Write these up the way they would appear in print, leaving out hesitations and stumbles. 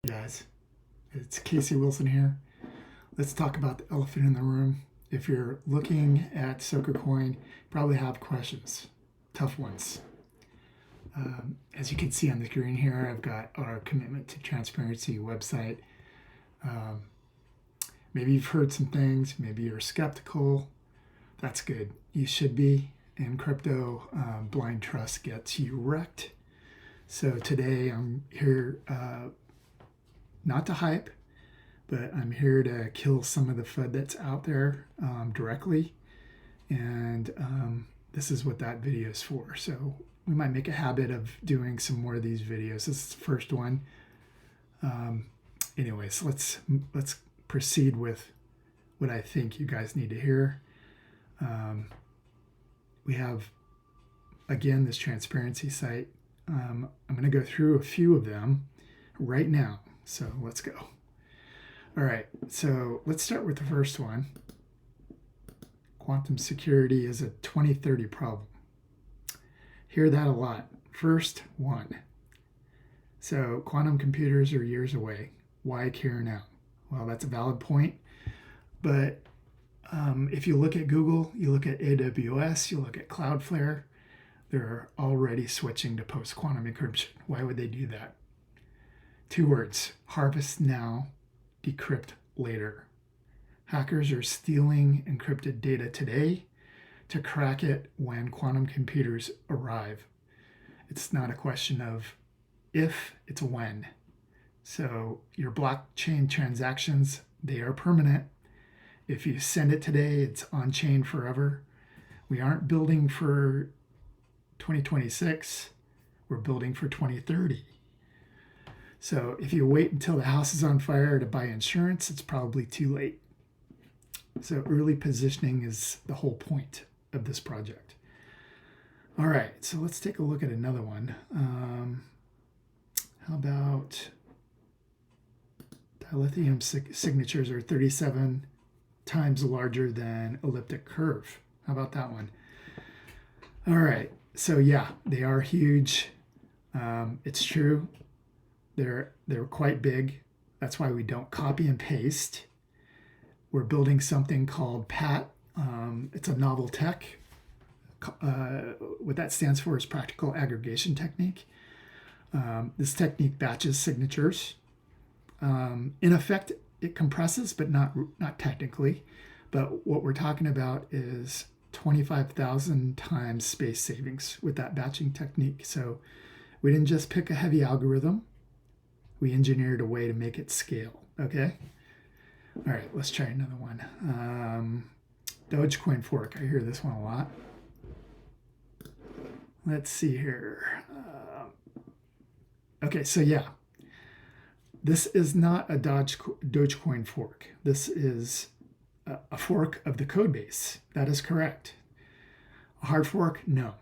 Guys, it's Casey Wilson here. Let's talk about the elephant in the room. If you're looking at Soqucoin, you probably have questions, tough ones. As you can see on the screen here, I've got our commitment to transparency website. Maybe you've heard some things, maybe you're skeptical. That's good. You should be. In crypto, blind trust gets you wrecked. So today I'm here not to hype, but I'm here to kill some of the FUD that's out there directly. And this is what that video is for. So we might make a habit of doing some more of these videos. This is the first one. Anyways, let's proceed with what I think you guys need to hear. We have, again, this transparency site. I'm going to go through a few of them right now. So let's go. All right, so let's start with the first one. Quantum security is a 2030 problem. Hear that a lot. First one. So quantum computers are years away. Why care now? Well, that's a valid point. But if you look at Google, you look at AWS, you look at Cloudflare, they're already switching to post-quantum encryption. Why would they do that? 2 words, harvest now, decrypt later. Hackers are stealing encrypted data today to crack it when quantum computers arrive. It's not a question of if, it's when. So your blockchain transactions, they are permanent. If you send it today, it's on chain forever. We aren't building for 2026, we're building for 2030. So if you wait until the house is on fire to buy insurance, it's probably too late. So early positioning is the whole point of this project. All right, so let's take a look at another one. How about dilithium signatures are 37 times larger than elliptic curve. How about that one? All right, so yeah, they are huge. It's true. They're quite big. That's why we don't copy and paste. We're building something called PAT. It's a novel tech. What that stands for is practical aggregation technique. This technique batches signatures. In effect, it compresses, but not technically. But what we're talking about is 25,000 times space savings with that batching technique. So we didn't just pick a heavy algorithm. We engineered a way to make it scale, okay? All right, let's try another one. Dogecoin fork, I hear this one a lot. Let's see here. Okay, so yeah, this is not a Dogecoin fork. This is a fork of the code base. That is correct. A hard fork, no.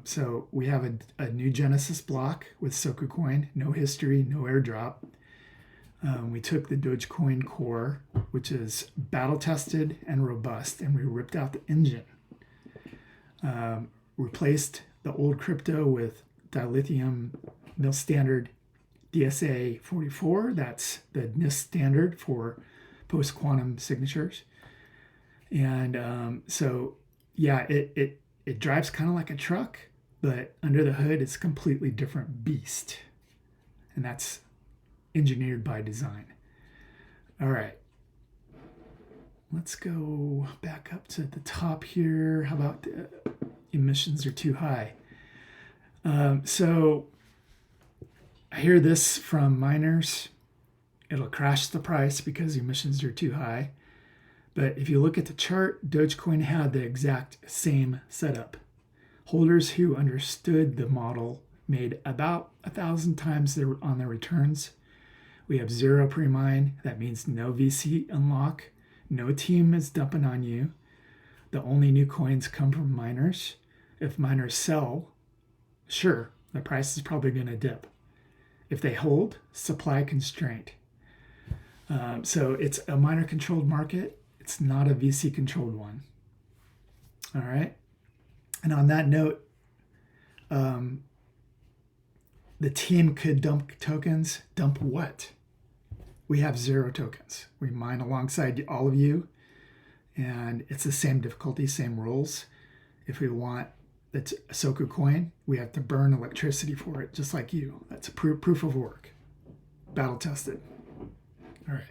So we have a new Genesis block with Soqucoin, no history, no airdrop. We took the Dogecoin core, which is battle tested and robust, and we ripped out the engine. Replaced the old crypto with dilithium mill standard DSA 44. That's the NIST standard for post-quantum signatures. And so, yeah, it drives kind of like a truck, but under the hood, it's a completely different beast. And that's engineered by design. All right. Let's go back up to the top here. How about emissions are too high? So I hear this from miners. It'll crash the price because emissions are too high. But if you look at the chart, Dogecoin had the exact same setup. Holders who understood the model made about 1,000 times on their returns. We have 0 pre-mine. That means no VC unlock. No team is dumping on you. The only new coins come from miners. If miners sell, sure, the price is probably going to dip. If they hold, supply constraint. So it's a miner-controlled market. It's not a VC-controlled one. All right. And on that note, the team could dump tokens. Dump what? We have 0 tokens. We mine alongside all of you, and it's the same difficulty, same rules. If we want the SoQ coin, we have to burn electricity for it, just like you. That's a proof of work. Battle tested. All right.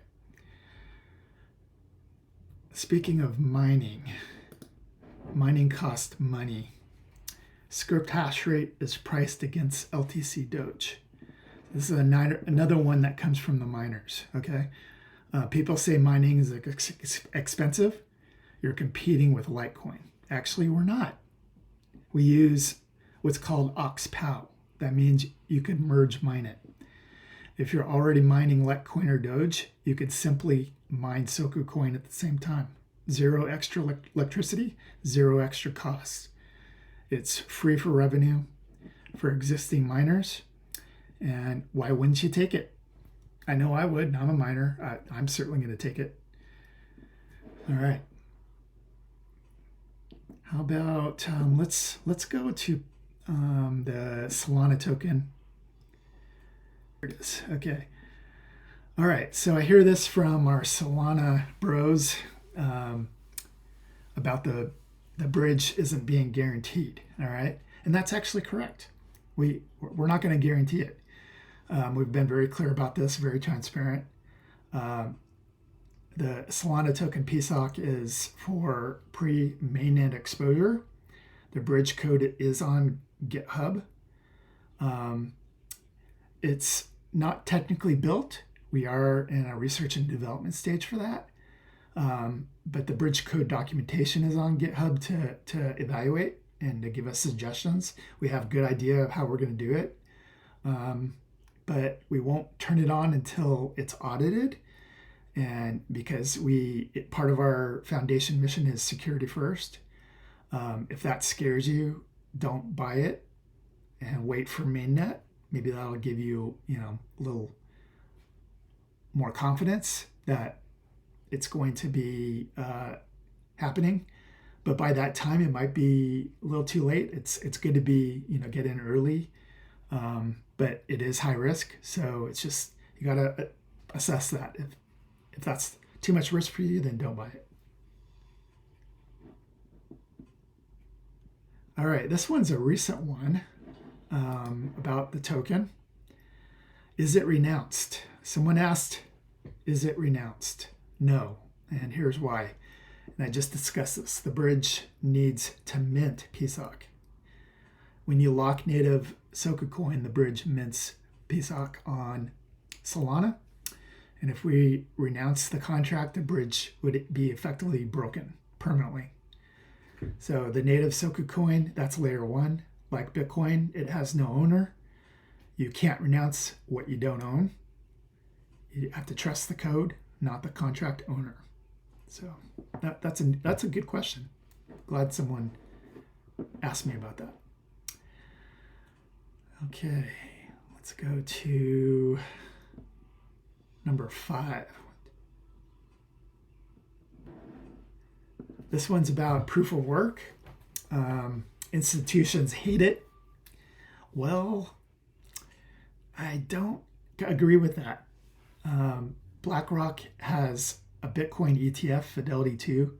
Speaking of mining costs money. Script hash rate is priced against LTC Doge. This is another one that comes from the miners, okay? People say mining is expensive. You're competing with Litecoin. Actually, we're not. We use what's called OxPow. That means you could merge mine it. If you're already mining Litecoin or Doge, you could simply mine SoQ coin at the same time. 0 extra electricity, 0 extra costs. It's free for revenue for existing miners. And why wouldn't you take it? I know I would. I'm a miner. I'm certainly going to take it. All right. How about let's go to the Solana token. Here it is. Okay. All right. So I hear this from our Solana bros about the bridge isn't being guaranteed. All right, and that's actually correct. We're not going to guarantee it. We've been very clear about this, very transparent. The Solana token pSOQ is for pre-mainnet exposure. The bridge code is on GitHub. It's not technically built. We are in a research and development stage for that. But the bridge code documentation is on GitHub to evaluate and to give us suggestions. We have a good idea of how we're going to do it. But we won't turn it on until it's audited. And because part of our foundation mission is security first. If that scares you, don't buy it and wait for mainnet. Maybe that'll give you, a little more confidence that it's going to be happening. But by that time, it might be a little too late. It's good to be, get in early. But it is high risk. So it's just, you got to assess that. If that's too much risk for you, then don't buy it. All right, this one's a recent one about the token. Is it renounced? Someone asked, is it renounced? No, and here's why. And I just discussed this. The bridge needs to mint pSOQ. When you lock native SoQ coin, the bridge mints pSOQ on Solana. And if we renounce the contract, the bridge would be effectively broken permanently. So the native SoQ coin, that's layer 1. Like Bitcoin, it has no owner. You can't renounce what you don't own. You have to trust the code, not the contract owner. So that's a good question. Glad someone asked me about that. Okay, let's go to number 5. This one's about proof of work. Institutions hate it. Well, I don't agree with that. BlackRock has a Bitcoin ETF, Fidelity 2.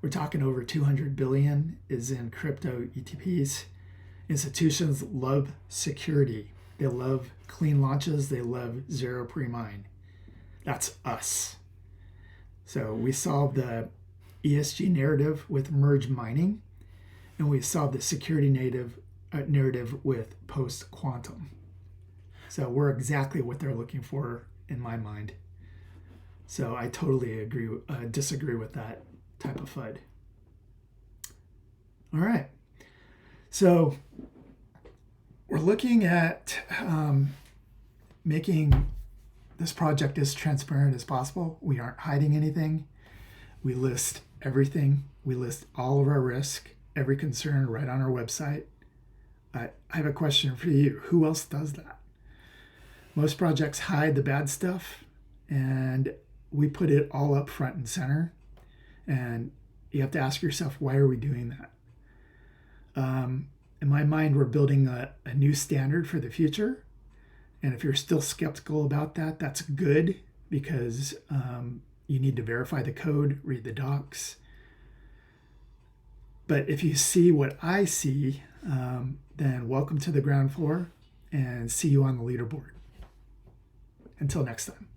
We're talking over 200 billion is in crypto ETPs. Institutions love security. They love clean launches. They love zero pre-mine. That's us. So we solved the ESG narrative with merge mining, and we solved the security narrative with post-quantum. So we're exactly what they're looking for in my mind. So I totally disagree with that type of FUD. All right. So we're looking at making this project as transparent as possible. We aren't hiding anything. We list everything. We list all of our risk, every concern right on our website. I have a question for you. Who else does that? Most projects hide the bad stuff, and we put it all up front and center. And you have to ask yourself, why are we doing that? In my mind, we're building a new standard for the future. And if you're still skeptical about that, that's good, because you need to verify the code, read the docs. But if you see what I see, then welcome to the ground floor, and see you on the leaderboard. Until next time.